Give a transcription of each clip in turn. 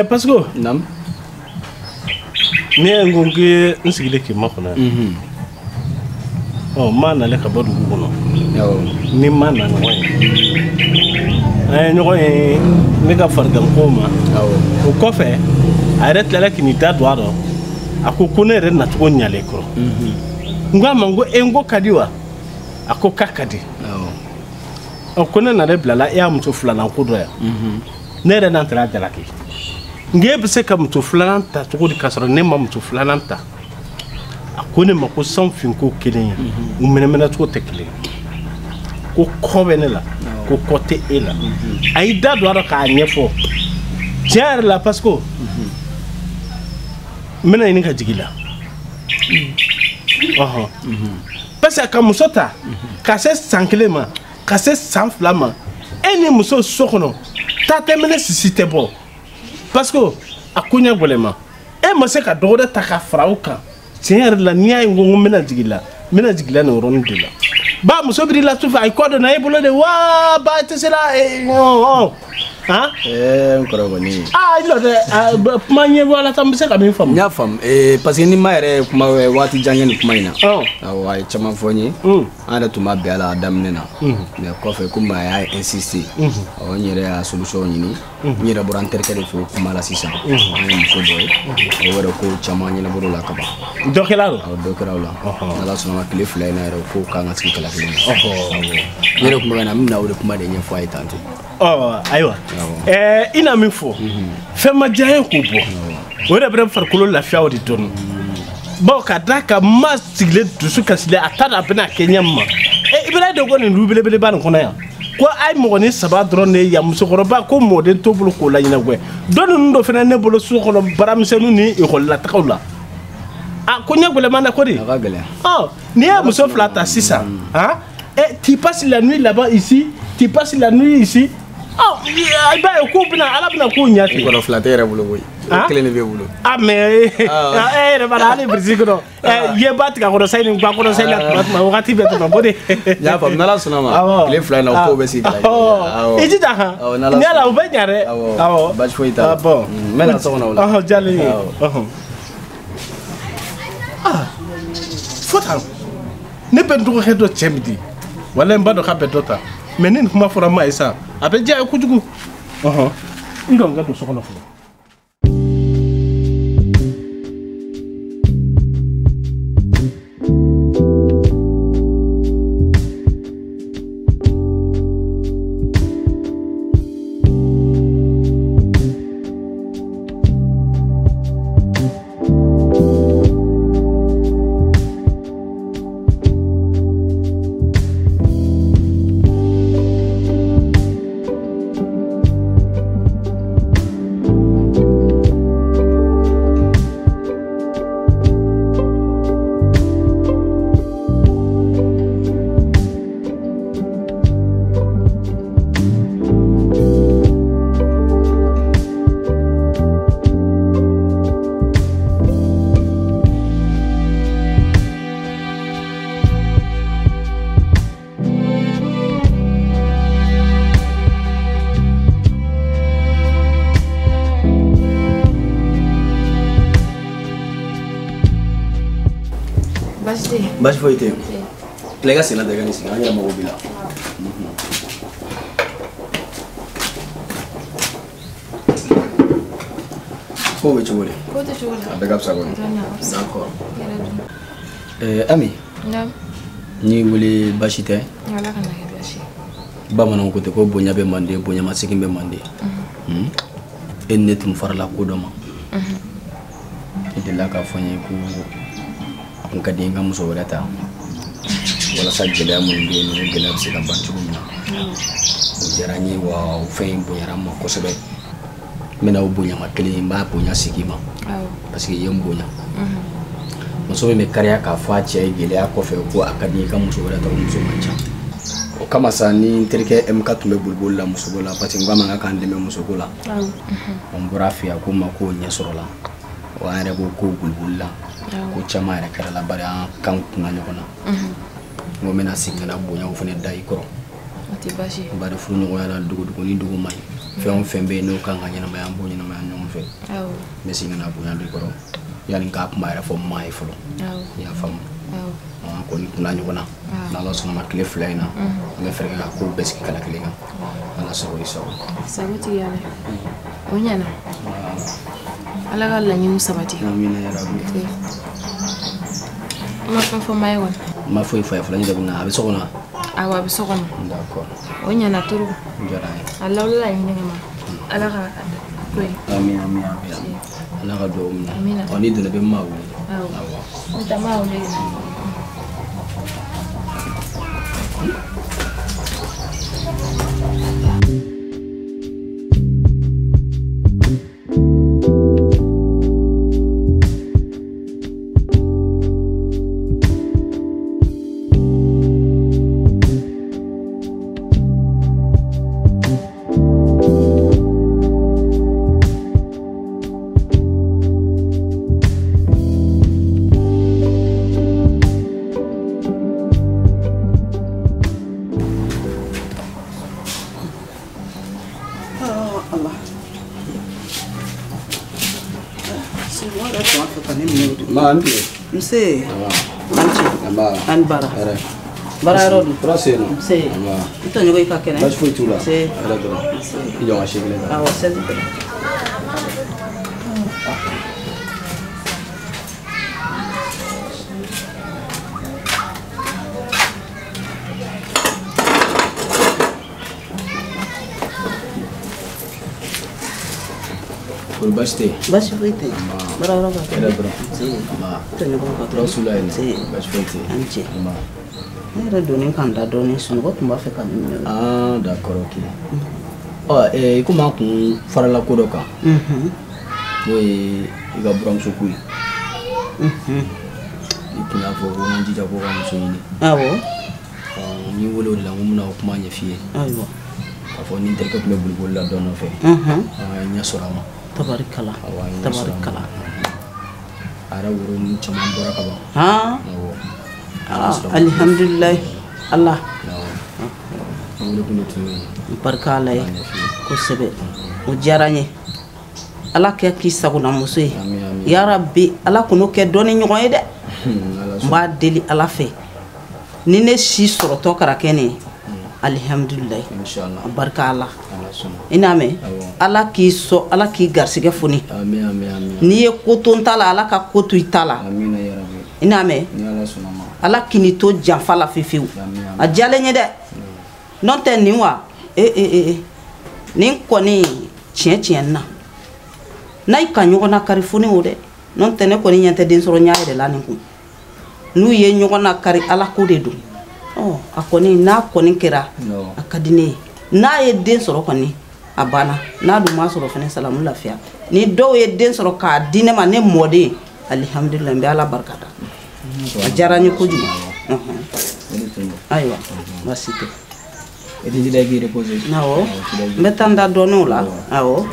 parce que nam ne ngonge nsigile ki makona oh mana le ka bodu gono ni mana no ñoy ni ka fargan koma o ko fe arrête la ki ni ta doado ako kunere na to nyale ko ngama ngo engo kadiwa ako kakadi o kone na rebla la ya mtu fulana kudo ya nere na ntara jalaki ngebe se ka mtu fulana ta to di kasoro ne ma mtu fulana ta akone mako san fin ko kelen o menemena to tekle ko kobene la ko côté ela ay da do ara ka nyefo tiare la parce que mena ini ka jigila parce que comme sota ka se sanklema ka se sanflama eni muso sokono ta temene sisite bo parce que akunya golema e mo se ka dogoda ta ka frauka tiare la niya ngongo mena jigila na ron dila ba muso biri la tufa ay kodo na ebolo de wa ba te sera hein encore boni ilo de manye wala tambise ka min fam nya fam parce que ni ma yere kuma wati jangen kuma ina ay chama foni anda tuma be ala damne na mais ko fe kuma ay insister o nyere a solution ni nyere boran terkere fo kuma la sisa muso boy o wara ko chama nyina boro la kaba dokelaalo ala sona kile fly na ko kanga tiki kala nyere kuma na mina ore kuma de nya fo ay tanti aywa ina min fo fema jaye ko bo wala bre farkulo la fiawo di ton bo ka daka mas sigle dusu kasile atada bena kenyamma ibra de goni rubele bele ban kona ya ko ay mo ni saba drone ya musokoroba ko moden to bulu ko la nyina gwe don ndo fena ne bolo su ko baram senu ni e ko la takawla ko nyagule mana ko di ni ya muso flata sisa tu passes la nuit là-bas ici tu passes la nuit ici ay ba ko bina ala bina ko nyati ko flatere bulo boy kele ne be bulo mais re bana ale brisiko ye bat ka ko sayni ba ko sayni ma wakati be to bode ya fam nala sunama le fly na ko be si kala iji da ha ni ala o be nyare ba foita bon mena so na wala jale fota ne ben to ko do chemdi wala mbado ka be dota menin kuma fura ma isa abe jaay ku jugu ndonga do sokono fu Bash foite. Lega sila daga ni singa ngira mabila. Ko be chobole. Ko te chobole. Daga sabon. D'accord. Ami. Nam. Ni wuli bashite. Wala kana ke bashi. Bamanan ko te ko bonya be mande bonya masiki be mande. Ennetum farla ko doma. Idela ka fonye ko nka dinga muso wadata wala sajjele amul ngeen ñu gëna ci la bantu ñu o jarani wa fein bo yaram ko sebe mena o bunya makeli mba bunya sikima parce que yem bunya muso me kariya ka fa ci ay gele ko fe ko akadi ka muso wadata muso mancha o kama sani terke M4 me bulbul la muso bola parce que ngama ka ndeme muso bola on burafia ko mako nyesorola wa ara ko bulbul la ko chama era kala la bari kan kunga nyokona mo mena singana bonya o fone dai ko ati bashi bari furu no wala dugu ni dugu mai fe on fembe no kan nganya na mayambo ni na mayambo nɔfɛ n bɛ segin ka na bonya dɔ kɔrɔ yanni n k'a kuma yɛrɛ fɔ maa ye fɔlɔ i y'a faamu an kɔni kunna ɲɔgɔn na n'Ala sɔnna tile 2 in na an bɛ fɛɛrɛ kɛ ka ko bɛɛ sigi kala kelen kan Ala sago i sago sago ti Ala o ɲɛna Ala ka laɲiniw sabati amina ya rabbi ma fɛn fɔ maa ye wa ma foyi fɔ fɔlɔ n yɛrɛ bɛ na a bɛ so kɔnɔ awɔ a bɛ so kɔnɔ d'accord o ɲɛna toro n diyara n ye Ala la laɲini kama Ala ka ko ye amina amina Ala ka dugawu minɛ ɔ n'i donna i bɛ maa wele awɔ n ta maa wele Mse, an bara. Bara yɔrɔ dun. Fura se yen nɔ. Mse, i tɔɲɔgɔn i ka kɛnɛ. Baasi foyi t'u la. Mse. Ala dɔrɔn. I jɔ n ka se kelen kan. Awɔ, sɛti kɛnɛ. Kori baasi tɛ yen. Baasi foyi tɛ yen. Bara yɔrɔ ka kɛnɛ. Ala dɔrɔn. Mse, tɔɲɔgɔn ka Fura kɛnɛ. su la yen nɔ. Mse, Baasi foyi tɛ yen. an cɛ. Ne yɛrɛ donnen kan da dɔɔnin sunɔgɔ tun b'a fɛ ka min minɛ. Ah, d'accord, ok. I komi an kun farala ko dɔ kan. N'o ye i ka buramuso ko ye. I kun y'a fɔ ko n jija ko ka muso ɲini. Awɔ. N y'i wele o de la n ko n bɛna o kuma ɲɛf'i ye. Ayiwa. K'a fɔ ni n terikɛ tun bɛ boliboli la dɔ nɔfɛ. An ye ɲɛ sɔrɔ a ma. Tabarikala. Tabarikala. A yɛrɛ woro ninnu caman bɔra ka ban. Awɔ. Alhamdulilayi Allah. An wele kun de tun ye. Barika Ala ye kosɛbɛ o diyara n ye Ala kɛ k'i sagona muso ye ya Rabbi Ala kan'o kɛ dɔɔni ɲɔgɔn ye dɛ n b'a deli Ala fɛ ni ne si sɔrɔtɔ kɛra kɛ ne ye alhamdulilayi barika Ala i n'a mɛn Ala k'i sɔn Ala k'i garisɛgɛ foni n'i ye ko to n ta la Ala ka ko to i ta la i n'a mɛn Ala k'i ni to janfa la fiyewu a diyalen ye dɛ n'o tɛ nin wa nin kɔni tiɲɛ na n'a yi ka ɲɔgɔn nakari foni o dɛ n'o tɛ ne kɔni ɲɛ tɛ den sɔrɔ n y'a yɛrɛ la nin kun n'u ye ɲɔgɔn nakari Ala ko de don a kɔni n'a kɔni kɛra a ka di ne ye n'a ye den sɔrɔ kɔni a banna n'a dun m'a sɔrɔ fɛnɛ salamu lafiya ni dɔw ye den sɔrɔ k'a di ne ma ne mɔden alhamdulilayi n bɛ Ala barikada a diyara n ye kojugu ayiwa baasi tɛ. Et tu dis qu'il repose. Non, mais t'en as donné là. Ah oh.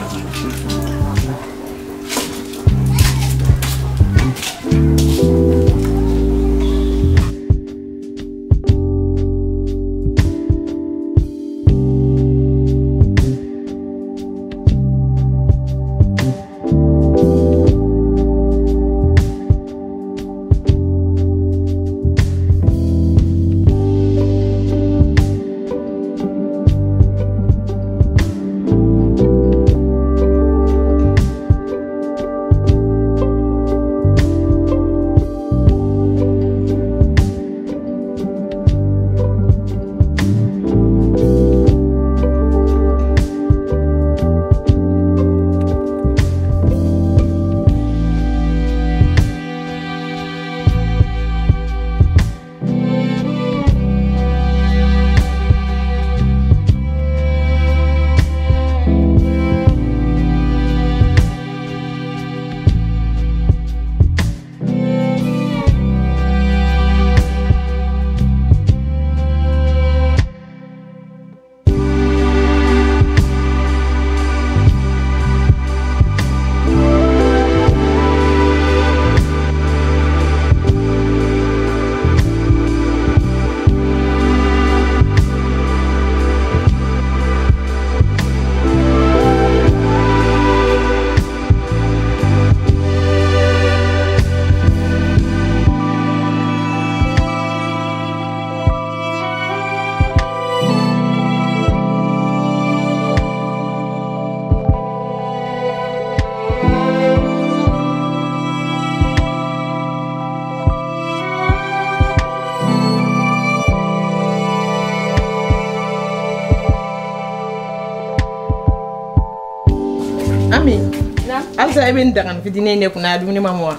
alsa ebe ndakan fitini ne kuna dumuni mamwa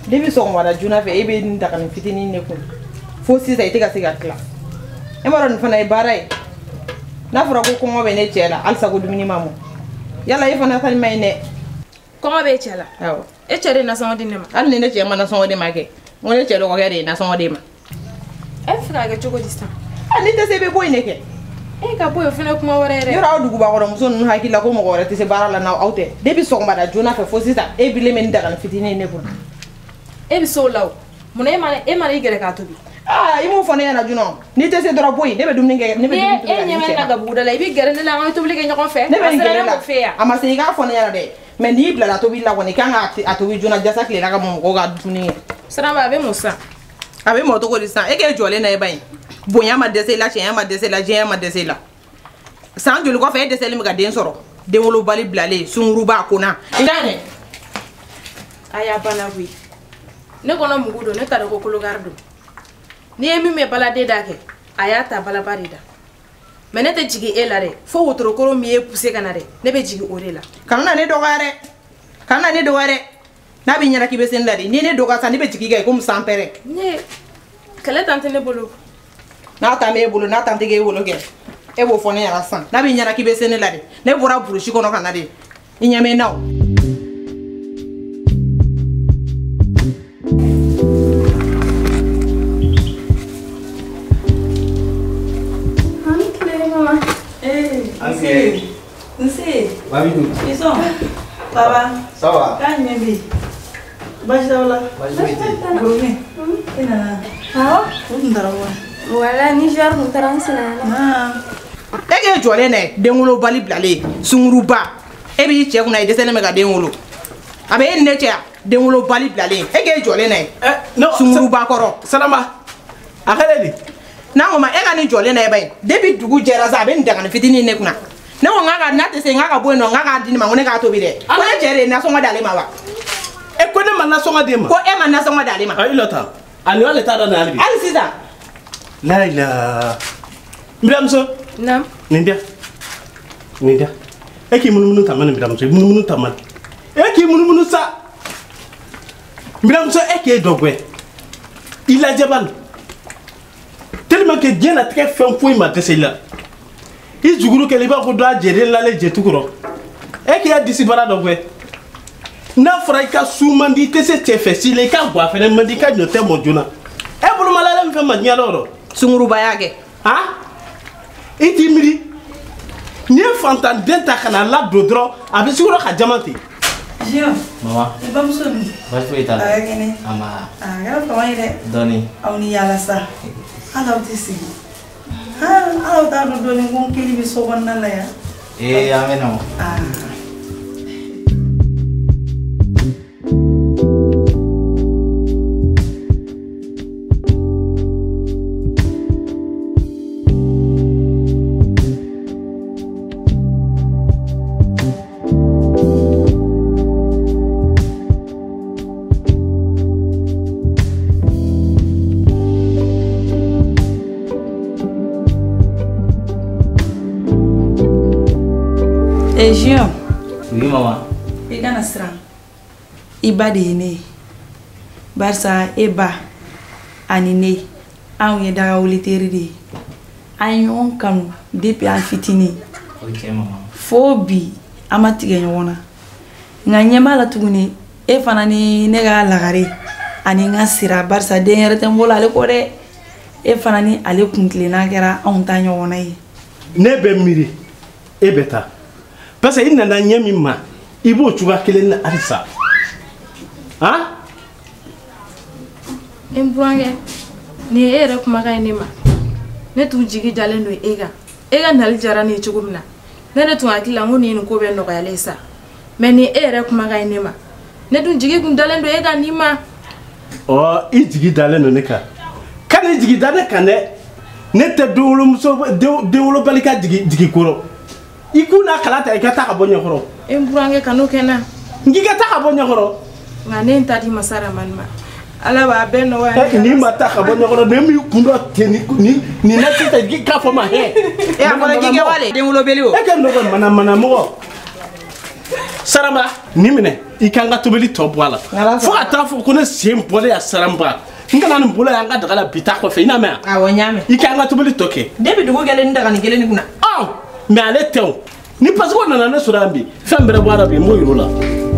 debi so ngwada juna fe ebe ndakan fitini ne kun fo sisa ite ka siga kla e maron fana e barai na fura ko ko be ne chela alsa go dumuni mamu yalla e fana tan may ne ko be chela aw e chere na son dinema al ne che ma na son de ma ke ngone chelo ko yare na son de ma e fura ga jogo distan ali te sebe boy ne ke e ka boy fana kuma warere yoro awdu ba ko muso nu hakila ko mo gore te se barala na awte debi so ngwada juna fe fo sisa e bile men ndakan fitini ne kun e bi so law mun e mane igere ka tobi imo fone yana juno ni te se dora boy ne be dumni nge ne be dumni e nyeme na ga buda la ibi gere ne la ngai tobli ke nyako fe ne be gere la fe ama se ga fone yana de mais ni bla la tobi la woni kan atobi juna jasa kle la ga mo ko ga dumni sara ba be musa abe mo to ko disan e ke jole na e bayin bonya ma dese la chen ma dese la jen ma dese la san joli ko fe dese le mi ga den soro de wolo bali blale sunuru ba ko na ngane aya bana wi ne kono mugudo ne tare ko kolo gardo ni emi me balade dake aya ta balabari da mene te jigi elare fo wotro koro mi e pousse kanare ne be jigi orela kana ne dogare na bi nyara ki be sen lari ni ne doga sa ni be jigi ga ko musampere ne kala tante ne bolo na ta me bolo na tante ge bolo ke e bo fone yara san na bi nyara ki be sen lari ne bora burushi kono kanade inyame naw Nsi. Babidu. Iso. Baba. Sawa. Kan mebi. Bajawla. Bajawla. Gurumi. Ina. Ha? Undarawa. Wala ni jar mutaran sina. Na. Ege jole ne denwolo bali blale sunguruba. Ebi che kuna ide sele mega denwolo. Abe ne che denwolo bali blale. Ege jole ne. No. Sunguruba koro. Salama. Akaleli. Na ngoma ega ni jole ne bay. Debi dugu jera za be ndaga fitini ne kuna. Ne wo ngaga na te se ngaga bueno ngaga dini ma ngone ga to bi de. Ko ne jere na so ngada le ma wa. E ko ne manna so ngade ma. Ko e manna so ngada le ma. Ay lota. Ani wale ta da na albi. Al sisa. La ila. Mbiramso. Nam. Nindia. E ki munu tamane mbiramso. Munu tamane. E ki munu sa. Mbiramso e ki dogwe. Il a jaban. Tellement que Dieu n'a très fait un point ma tese là. Il juguru que les ba ko do ajere la le jetukuro. E ki a disi bara dogwe. Na fera ka sumandi tese tefe si le ka gwa fene mandi ka nyote mojuna. E bulu malala mfe ma nyaloro. Sunguru bayage. Ha? Iti miri. Ni fantan denta kana la dodro abi siguro ka jamante. Jio. Mama. Ibam sonu. Bafu ita. Agene. Ama. Gara pamai de. Doni. Awni yala sa. Ala utisi. Ala ta do ni ngon kili bi so wonna la ya. Ameno. Jio. Oui mama. Igana sram. Iba de ne. Barsa eba anine. Anwe daga wuliteri de. Ayon kanu depuis an fitini. OK mama. Fobi amatige nyona. Nga nyema la tuguni e fana ni ne ga lagare ani nga sira barsa den yere tembola ale ko de e fana ni ale kunkle na kera on ta nyona yi. Ne be miri e beta. Parce que il n'a nyami ma. Ibo chuga kelen na arisa. Ha? Embrange. Ni ere kuma ga ni ma. Ne tu jigi jalen do ega. Ega nal jara ni chugumna. Ne tu akila ngoni ni ko be no ga lesa. Mais ni ere kuma ga ni ma. Ne tu jigi gun jalen do ega ni ma. Oh, i jigi jalen no neka. Kan i jigi jalen kan ne te dowlo muso dowlo balika jigi koro. Ikuna kalata ikata ka bonyo koro. Embrange kanu kena. Ngiga ta ka bonyo koro. Ngane ntati masara manma. Ala ba beno wa. Ni mata ka bonyo koro ne mi kundo teni ni na tita gi ka fo ma he. E amona gi ke wale de mulo beli o. E ke ndo mana mo. Saramba ni minɛ I kan ka tobili tɔ bɔ a la fo ka taa fɔ ko ne sen bɔlen ya Saramba n kana nin bolo y'an ka daga la bi ta kɔfɛ I n'a mɛn awɔ n y'a mɛn I kan ka tobili tɔ kɛ depuis dugu kɛlen ni daga ni kelen ni kunna mais ale tɛ o ni parce que o nana ne sɔrɔ yan bi fɛn bɛrɛ bɔ a la bi n b'o yir'o la